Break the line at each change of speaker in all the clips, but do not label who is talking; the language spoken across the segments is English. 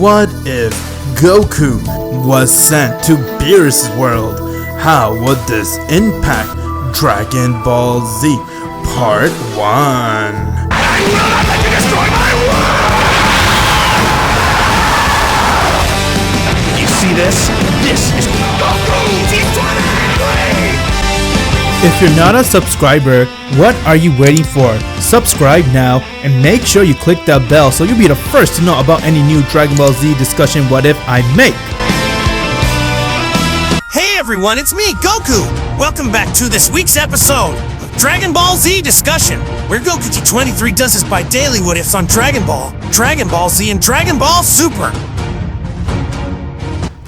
What if Goku was sent to Beerus' world? How would this impact Dragon Ball Z Part 1?
I will not let you destroy my world! You see this? This is Goku T20!
If you're not a subscriber, what are you waiting for? Subscribe now and make sure you click that bell so you'll be the first to know about any new Dragon Ball Z discussion what if I make.
Hey everyone, it's me, Goku! Welcome back to this week's episode of Dragon Ball Z Discussion, where Goku G23 does his bi-daily what ifs on Dragon Ball Z, and Dragon Ball Super.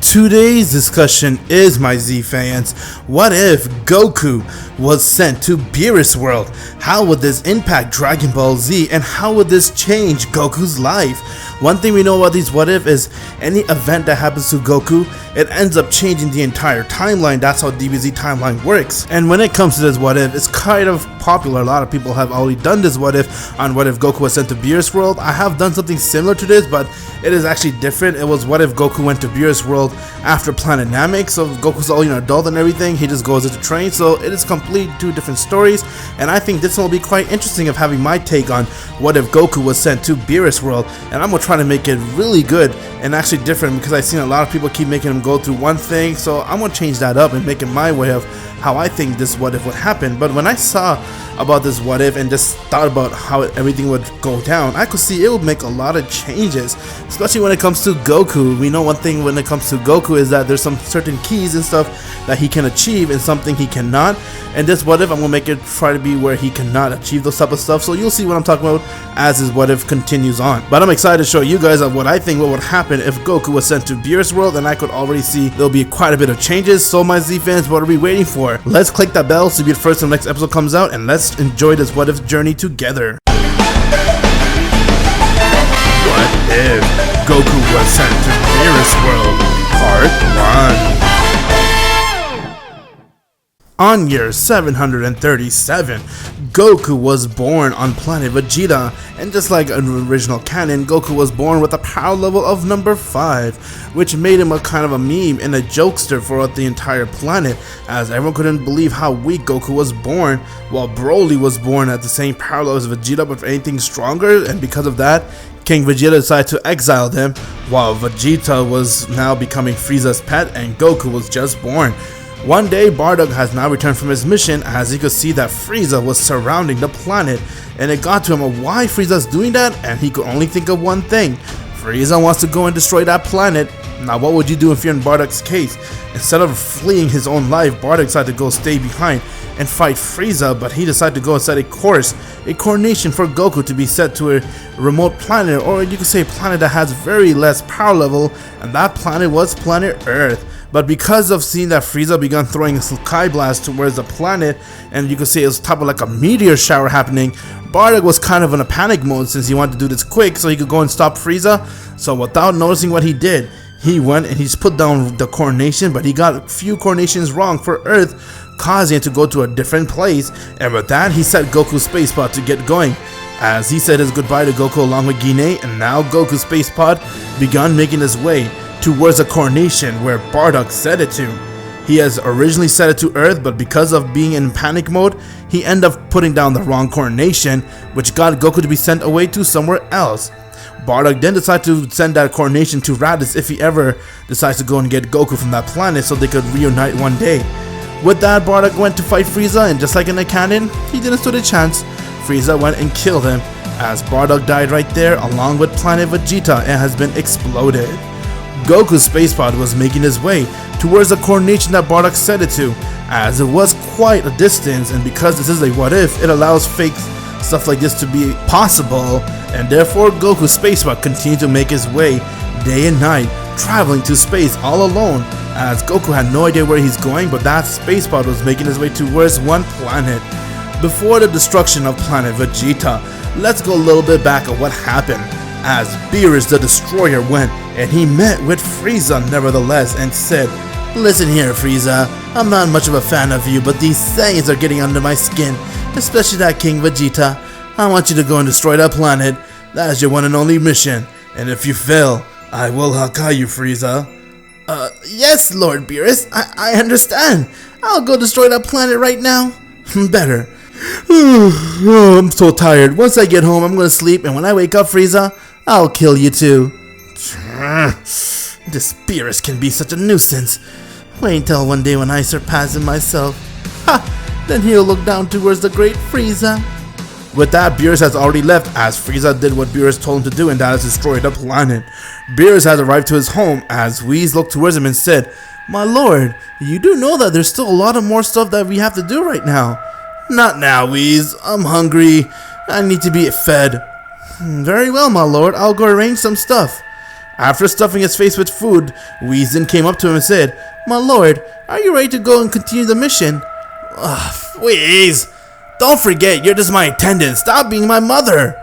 Today's discussion is, my Z fans, what if Goku was sent to Beerus' world? How would this impact Dragon Ball Z, and how would this change Goku's life? One thing we know about these what if is any event that happens to Goku, it ends up changing the entire timeline. That's how DBZ timeline works. And when it comes to this what if, it's kind of popular. A lot of people have already done this what if on what if Goku was sent to Beerus' world. I have done something similar to this, but it is actually different. It was what if Goku went to Beerus' world after Planet Namek. So Goku's all adult and everything, he just goes into train. So it is complete two different stories, and I think this one will be quite interesting of having my take on what if Goku was sent to Beerus' world. And I'm gonna try to make it really good and actually different, because I've seen a lot of people keep making him go through one thing, so I'm gonna change that up and make it my way of how I think this what if would happen. But when I saw about this what if and just thought about how everything would go down, I could see it would make a lot of changes, especially when it comes to Goku. We know one thing when it comes to Goku is that there's some certain keys and stuff that he can achieve and something he cannot, and this what if I'm gonna make it try to be where he cannot achieve those type of stuff. So you'll see what I'm talking about as his what if continues on. But I'm excited to show you guys of what I think what would happen if Goku was sent to Beerus' world, and I could already see there'll be quite a bit of changes. So my Z fans, what are we waiting for? Let's click that bell so you be the first when the next episode comes out, and let's enjoy this what if journey together. What if Goku was sent to Beerus' world? Part 1. On year 737, Goku was born on planet Vegeta, and just like an original canon, Goku was born with a power level of number 5, which made him a kind of a meme and a jokester throughout the entire planet, as everyone couldn't believe how weak Goku was born, while Broly was born at the same power level as Vegeta but anything stronger, and because of that, King Vegeta decided to exile them, while Vegeta was now becoming Frieza's pet and Goku was just born. One day, Bardock has now returned from his mission, as he could see that Frieza was surrounding the planet, and it got to him of why Frieza's doing that, and he could only think of one thing. Frieza wants to go and destroy that planet. Now what would you do if you're in Bardock's case? Instead of fleeing his own life, Bardock decided to go stay behind and fight Frieza, but he decided to go and set a coronation for Goku to be set to a remote planet, or you could say a planet that has very less power level, and that planet was planet Earth. But because of seeing that Frieza began throwing a Sky Blast towards the planet, and you could say it was top of like a meteor shower happening, Bardock was kind of in a panic mode since he wanted to do this quick so he could go and stop Frieza. So without noticing what he did, he went and he's put down the coronation, but he got a few coronations wrong for Earth, causing it to go to a different place, and with that he set Goku's space pod to get going. As he said his goodbye to Goku along with Guinea, and now Goku's space pod began making his way towards a coronation where Bardock set it to. He has originally set it to Earth, but because of being in panic mode, he ended up putting down the wrong coronation, which got Goku to be sent away to somewhere else. Bardock then decided to send that coronation to Raditz if he ever decides to go and get Goku from that planet so they could reunite one day. With that, Bardock went to fight Frieza, and just like in the canon, he didn't stand a chance. Frieza went and killed him, as Bardock died right there along with planet Vegeta and has been exploded. Goku's space pod was making his way towards the coronation that Bardock set it to, as it was quite a distance, and because this is a what if, it allows fake stuff like this to be possible, and therefore Goku's space pod continued to make his way day and night, traveling to space all alone, as Goku had no idea where he's going, but that space pod was making his way towards one planet. Before the destruction of planet Vegeta, let's go a little bit back of what happened, as Beerus the Destroyer went and he met with Frieza nevertheless and said, "Listen here, Frieza, I'm not much of a fan of you, but these Saiyans are getting under my skin, especially that King Vegeta. I want you to go and destroy that planet. That is your one and only mission, and if you fail, I will Hakai you, Frieza. Yes, Lord Beerus, I understand. I'll go destroy that planet right now. Better. Oh, I'm so tired. Once I get home, I'm gonna sleep, and when I wake up, Frieza, I'll kill you too. This Beerus can be such a nuisance. Wait until one day when I surpass him myself. Ha! Then he'll look down towards the great Frieza. With that, Beerus has already left, as Frieza did what Beerus told him to do, and that is destroy the planet. Beerus has arrived to his home, as Whis looked towards him and said, "My lord, you do know that there's still a lot of more stuff that we have to do right now." "Not now, Whis. I'm hungry. I need to be fed." "Very well, my lord. I'll go arrange some stuff." After stuffing his face with food, Whis then came up to him and said, "My lord, are you ready to go and continue the mission?" Whis, don't forget, you're just my attendant. Stop being my mother."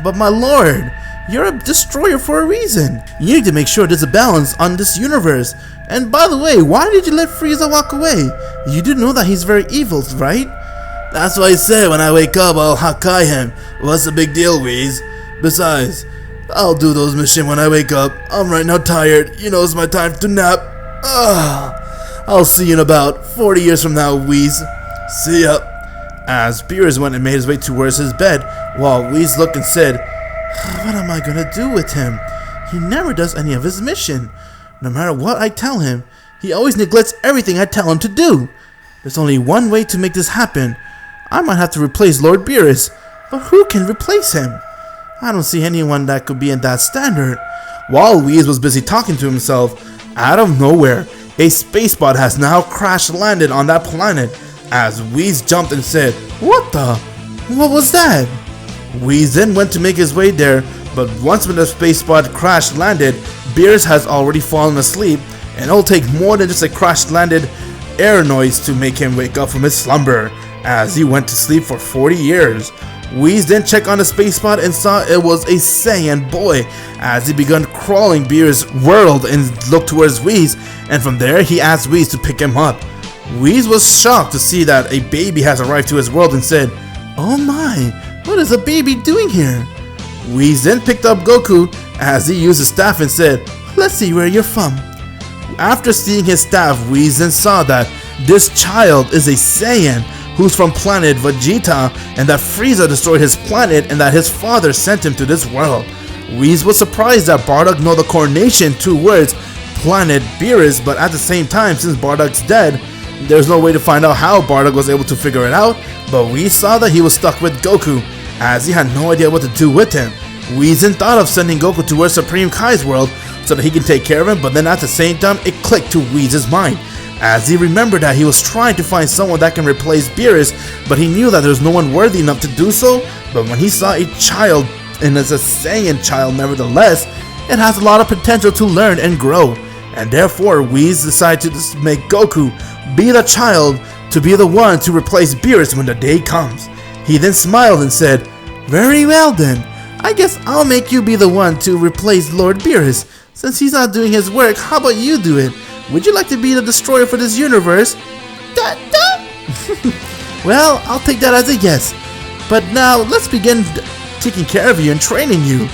"But my lord, you're a destroyer for a reason. You need to make sure there's a balance on this universe. And by the way, why did you let Frieza walk away? You do know that he's very evil, right?" "That's what I said. When I wake up, I'll Hakai him. What's the big deal, Whis? Besides, I'll do those missions when I wake up. I'm right now tired. You know it's my time to nap. I'll see you in about 40 years from now, Whis. See ya." As Beerus went and made his way towards his bed, while Whis looked and said, "What am I gonna do with him? He never does any of his mission. No matter what I tell him, he always neglects everything I tell him to do. There's only one way to make this happen. I might have to replace Lord Beerus, but who can replace him? I don't see anyone that could be in that standard." While Whis was busy talking to himself, out of nowhere, a spacebot has now crash landed on that planet. As Whis jumped and said, "What was that?" Whis then went to make his way there, but once when the spacebot crash landed, Beerus has already fallen asleep, and it'll take more than just a crash landed air noise to make him wake up from his slumber, as he went to sleep for 40 years. Whis then checked on the spacebot and saw it was a Saiyan boy, as he began crawling Beerus' world and looked towards Whis, and from there he asked Whis to pick him up. Whis was shocked to see that a baby has arrived to his world and said, "Oh my, what is a baby doing here?" Whis then picked up Goku as he used his staff and said, "Let's see where you're from." After seeing his staff, Whis then saw that this child is a Saiyan who's from planet Vegeta, and that Frieza destroyed his planet and that his father sent him to this world. Whis was surprised that Bardock know the coordination towards planet Beerus, but at the same time, since Bardock's dead, there's no way to find out how Bardock was able to figure it out, but Whis saw that he was stuck with Goku, as he had no idea what to do with him. Whis then thought of sending Goku towards Supreme Kai's world so that he can take care of him, but then at the same time, it clicked to Whis' mind, as he remembered that he was trying to find someone that can replace Beerus, but he knew that there was no one worthy enough to do so. But when he saw a child, and as a Saiyan child nevertheless, it has a lot of potential to learn and grow, and therefore Whis decided to make Goku be the child to be the one to replace Beerus when the day comes. He then smiled and said, "Very well then, I guess I'll make you be the one to replace Lord Beerus. Since he's not doing his work, how about you do it? Would you like to be the destroyer for this universe?" "Well, I'll take that as a yes. But now, let's begin taking care of you and training you."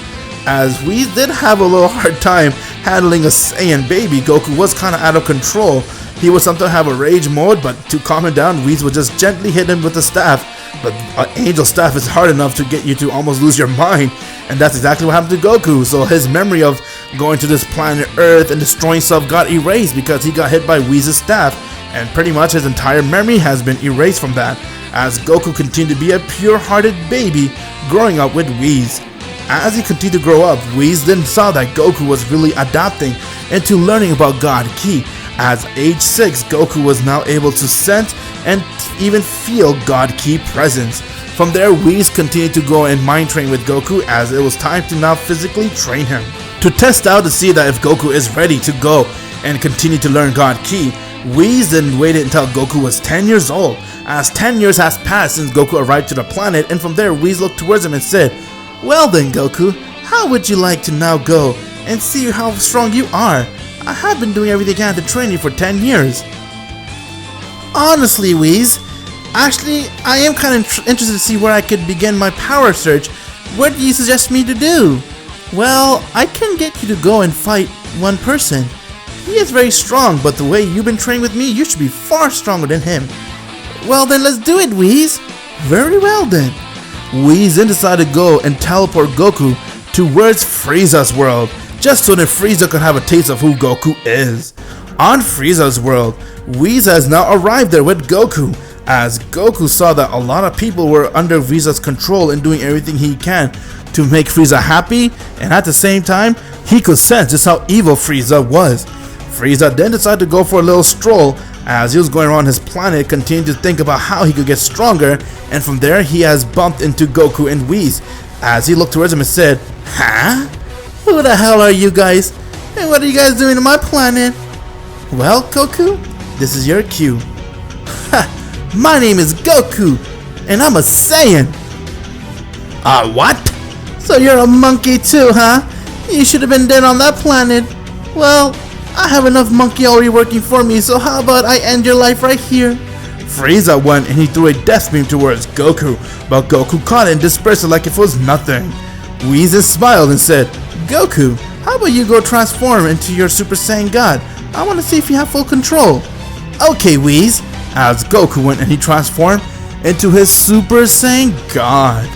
As we did have a little hard time handling a Saiyan baby, Goku was kind of out of control. He would sometimes have a rage mode, but to calm him down, Whis would just gently hit him with the staff. But an angel staff is hard enough to get you to almost lose your mind, and that's exactly what happened to Goku. So his memory of going to this planet Earth and destroying stuff got erased because he got hit by Whis' staff, and pretty much his entire memory has been erased from that, as Goku continued to be a pure-hearted baby growing up with Whis. As he continued to grow up, Whis then saw that Goku was really adapting into learning about God Ki. As age 6, Goku was now able to sense and even feel God Ki presence. From there, Whis continued to go and mind train with Goku, as it was time to now physically train him. To test out to see that if Goku is ready to go and continue to learn God Ki, Whis then waited until Goku was 10 years old, as 10 years has passed since Goku arrived to the planet, and from there Whis looked towards him and said, "Well then, Goku, how would you like to now go and see how strong you are? I have been doing everything I can to train you for 10 years. Honestly, Whis, actually, I am kind of interested to see where I could begin my power search. What do you suggest me to do?" Well, I can get you to go and fight one person. He is very strong, but the way you've been trained with me, you should be far stronger than him. Well then, let's do it, Whis. Very well then. Whis then decided to go and teleport Goku towards Frieza's world, just so that Frieza could have a taste of who Goku is. On Frieza's world, Whis has now arrived there with Goku, as Goku saw that a lot of people were under Frieza's control and doing everything he can to make Frieza happy, and at the same time, he could sense just how evil Frieza was. Frieza then decided to go for a little stroll. As he was going around his planet, continuing to think about how he could get stronger, and from there he has bumped into Goku and Whis. As he looked towards him and said, "Huh? Who the hell are you guys? And what are you guys doing to my planet?" "Well, Goku, this is your cue." "Ha! My name is Goku, and I'm a Saiyan." What? So you're a monkey too, huh? You should have been dead on that planet. Well, I have enough monkey already working for me, so how about I end your life right here?" Frieza went and he threw a death beam towards Goku, but Goku caught it and dispersed it like if it was nothing. Whis smiled and said, "Goku, how about you go transform into your Super Saiyan God? I want to see if you have full control." "Okay, Whis." As Goku went and he transformed into his Super Saiyan God.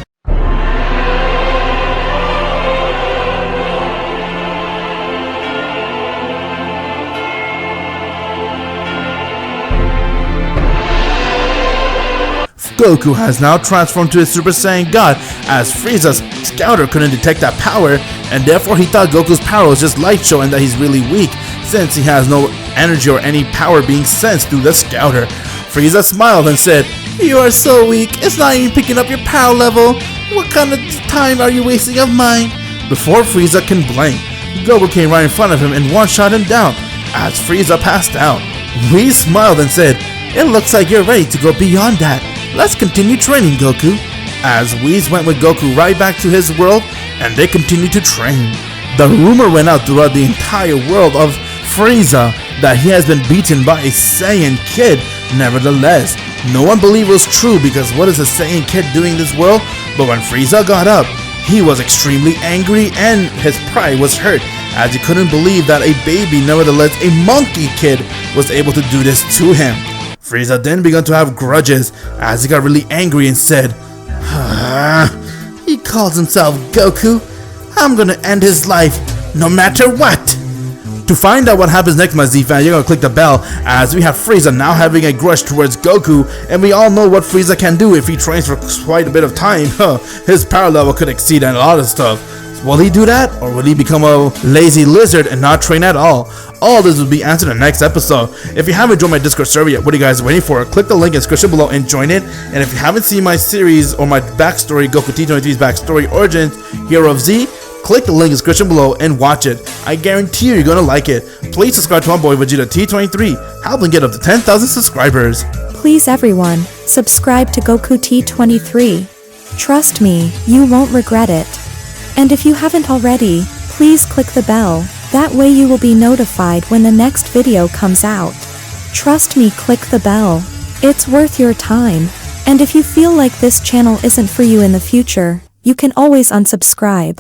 Goku has now transformed to his Super Saiyan God, as Frieza's scouter couldn't detect that power, and therefore he thought Goku's power was just light show and that he's really weak, since he has no energy or any power being sensed through the scouter. Frieza smiled and said, "You are so weak, it's not even picking up your power level. What kind of time are you wasting of mine?" Before Frieza can blink, Goku came right in front of him and one-shot him down, as Frieza passed out. Whis smiled and said, "It looks like you're ready to go beyond that. Let's continue training, Goku." As Whis went with Goku right back to his world, and they continued to train. The rumor went out throughout the entire world of Frieza that he has been beaten by a Saiyan kid. Nevertheless, no one believed it was true, because what is a Saiyan kid doing in this world? But when Frieza got up, he was extremely angry and his pride was hurt, as he couldn't believe that a baby, nevertheless a monkey kid, was able to do this to him. Frieza then began to have grudges, as he got really angry and said, "He calls himself Goku. I'm gonna end his life, no matter what." To find out what happens next, my Z-fan, you're gonna click the bell, as we have Frieza now having a grudge towards Goku, and we all know what Frieza can do if he trains for quite a bit of time. His power level could exceed a lot of stuff. Will he do that, or will he become a lazy lizard and not train at all? All this will be answered in the next episode. If you haven't joined my Discord server yet, what are you guys waiting for? Click the link in the description below and join it. And if you haven't seen my series or my backstory, Goku T23's backstory, Origins, Hero of Z, click the link in the description below and watch it. I guarantee you're gonna like it. Please subscribe to my boy Vegeta T23, help him get up to 10,000 subscribers.
Please everyone, subscribe to Goku T23. Trust me, you won't regret it. And if you haven't already, please click the bell. That way you will be notified when the next video comes out. Trust me, click the bell. It's worth your time. And if you feel like this channel isn't for you in the future, you can always unsubscribe.